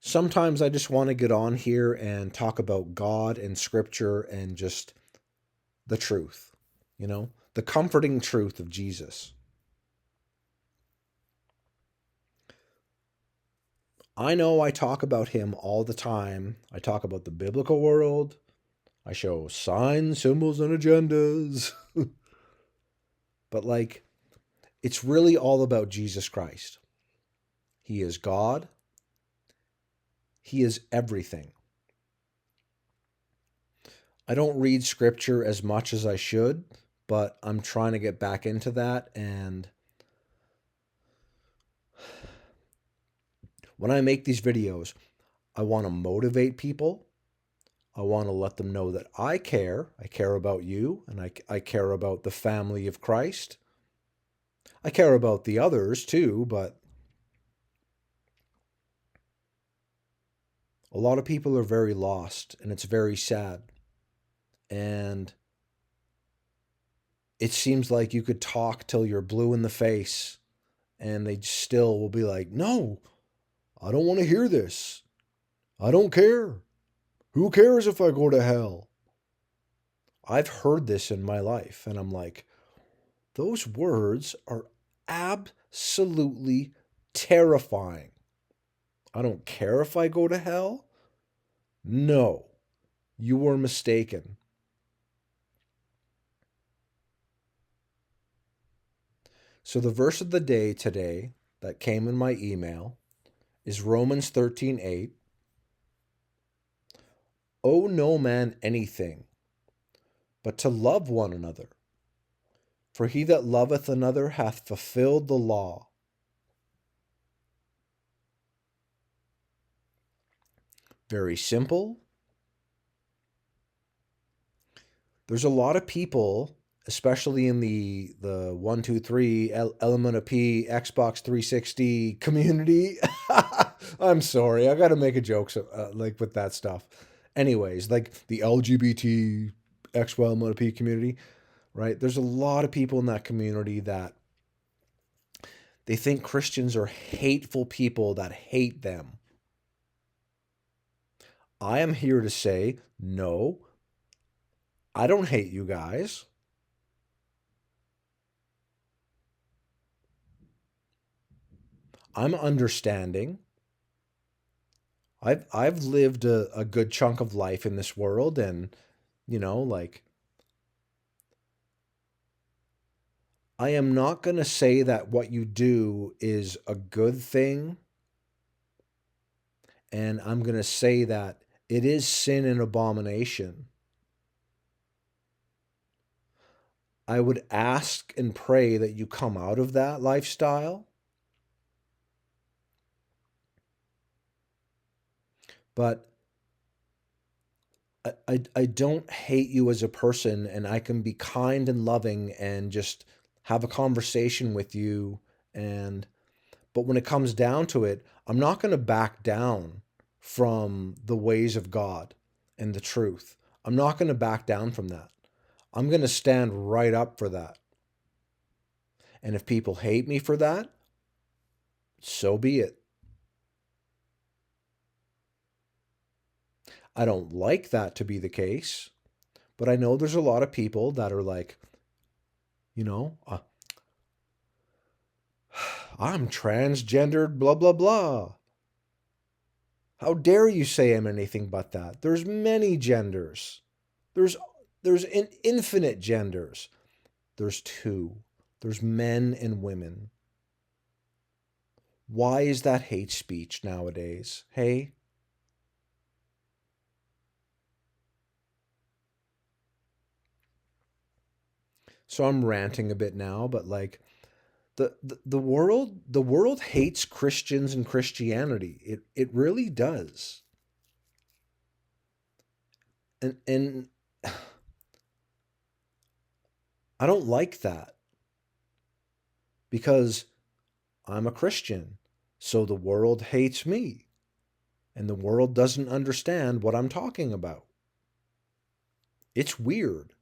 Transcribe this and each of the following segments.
Sometimes I just want to get on here and talk about God and scripture and just the truth, the comforting truth of Jesus. I know I talk about him all the time. I talk about the biblical world. I show signs, symbols, and agendas. But it's really all about Jesus Christ. He is God. He is everything. I don't read scripture as much as I should, but I'm trying to get back into that. And when I make these videos, I want to motivate people. I want to let them know that I care. I care about you, and I care about the family of Christ. I care about the others too, but a lot of people are very lost, and it's very sad. And it seems like you could talk till you're blue in the face, and they still will be like, no, I don't want to hear this. I don't care. Who cares if I go to hell? I've heard this in my life, and I'm like, those words are absolutely terrifying. I don't care if I go to hell. No, you were mistaken. So, the verse of the day today that came in my email is Romans 13:8. Owe no man anything but to love one another. For he that loveth another hath fulfilled the law. Very simple. There's a lot of people, especially in the 123 Element of P Xbox 360 community. I'm sorry, I got to make a joke with that stuff. Anyways, like the LGBT XY Element of P community, right? There's a lot of people in that community that they think Christians are hateful people that hate them. I am here to say, no, I don't hate you guys. I'm understanding. I've lived a good chunk of life in this world, and like I am not going to say that what you do is a good thing, and I'm going to say that it is sin and abomination. I would ask and pray that you come out of that lifestyle. But I don't hate you as a person, and I can be kind and loving and just have a conversation with you. And but when it comes down to it, I'm not going to back down from the ways of God and the truth. I'm not going to back down from that. I'm going to stand right up for that. And if people hate me for that, so be it. I don't like that to be the case, but I know there's a lot of people that are like, you know, uh, I'm transgendered, blah, blah, blah. How dare you say I'm anything but that? There's many genders. There's there's infinite genders. There's two. There's men and women. Why is that hate speech nowadays? Hey? So I'm ranting a bit now, but the world hates Christians and Christianity. It really does. And I don't like that because I'm a Christian. So the world hates me and the world doesn't understand what I'm talking about. It's weird.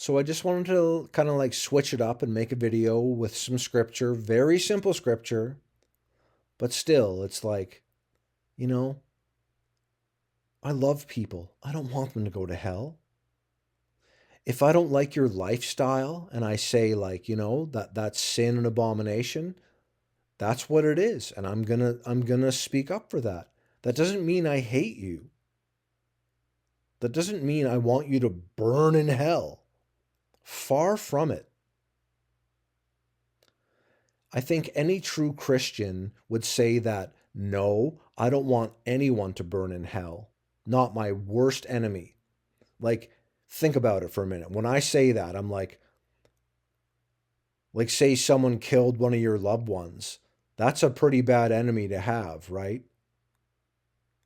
So I just wanted to kind of like switch it up and make a video with some scripture, very simple scripture, but still, it's like, you know, I love people. I don't want them to go to hell. If I don't like your lifestyle and I say like, that's sin and abomination, that's what it is, and I'm going to speak up for that. That doesn't mean I hate you. That doesn't mean I want you to burn in hell. Far from it. I think any true Christian would say that, no, I don't want anyone to burn in hell. Not my worst enemy. Like, think about it for a minute. When I say that, I'm like say someone killed one of your loved ones. That's a pretty bad enemy to have, right?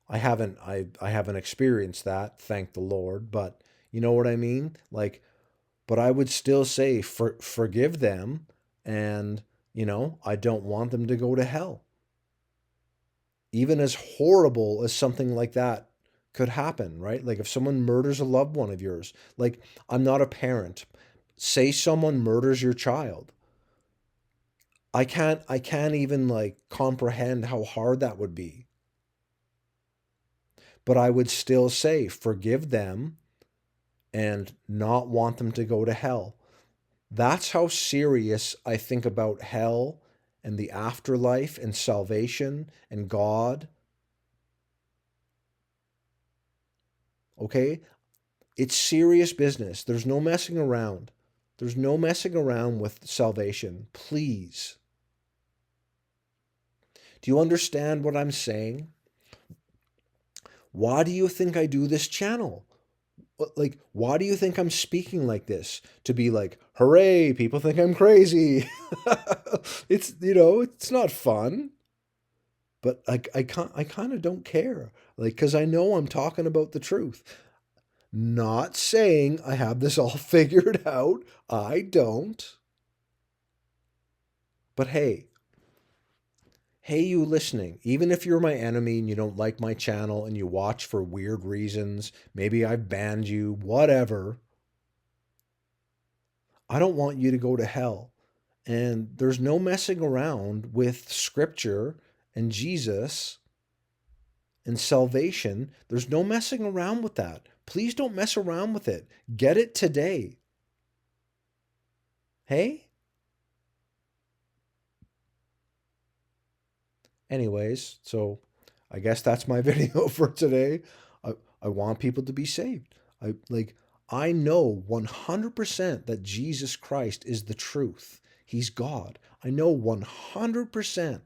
I haven't experienced that, thank the Lord, but you know what I mean? Like, but I would still say forgive them, and I don't want them to go to hell. Even as horrible as something like that could happen, right? Like if someone murders a loved one of yours, like I'm not a parent. Say someone murders your child. I can't even like comprehend how hard that would be. But I would still say forgive them and not want them to go to hell. That's how serious I think about hell and the afterlife and salvation and God. Okay? It's serious business. There's no messing around. There's no messing around with salvation. Please. Do you understand what I'm saying? Why do you think I do this channel? Like, why do you think I'm speaking like this? To be like, hooray, people think I'm crazy. It's not fun. But I kind of don't care. Like, because I know I'm talking about the truth. Not saying I have this all figured out. I don't. But hey, you listening, even if you're my enemy and you don't like my channel and you watch for weird reasons, maybe I've banned you, whatever, I don't want you to go to hell. And there's no messing around with scripture and Jesus and salvation. There's no messing around with that. Please don't mess around with it. Get it today. Hey? Anyways, so I guess that's my video for today. I want people to be saved. I know 100% that Jesus Christ is the truth. He's God. I know 100%.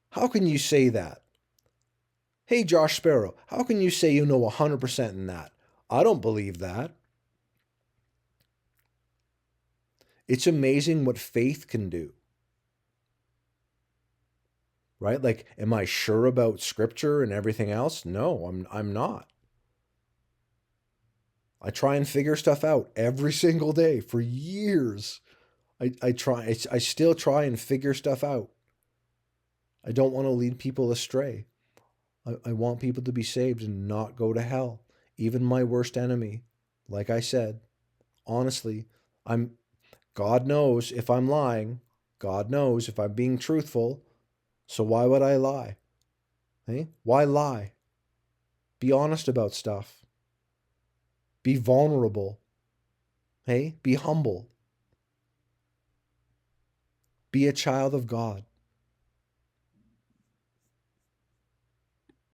How can you say that? Hey, Josh Sparrow, how can you say you know 100% in that? I don't believe that. It's amazing what faith can do. Right? Like, am I sure about scripture and everything else? No, I'm not. I try and figure stuff out every single day for years. I still try and figure stuff out. I don't want to lead people astray. I want people to be saved and not go to hell. Even my worst enemy. Like I said, honestly, God knows if I'm lying. God knows if I'm being truthful. So why would I lie? Hey? Why lie? Be honest about stuff. Be vulnerable. Hey? Be humble. Be a child of God.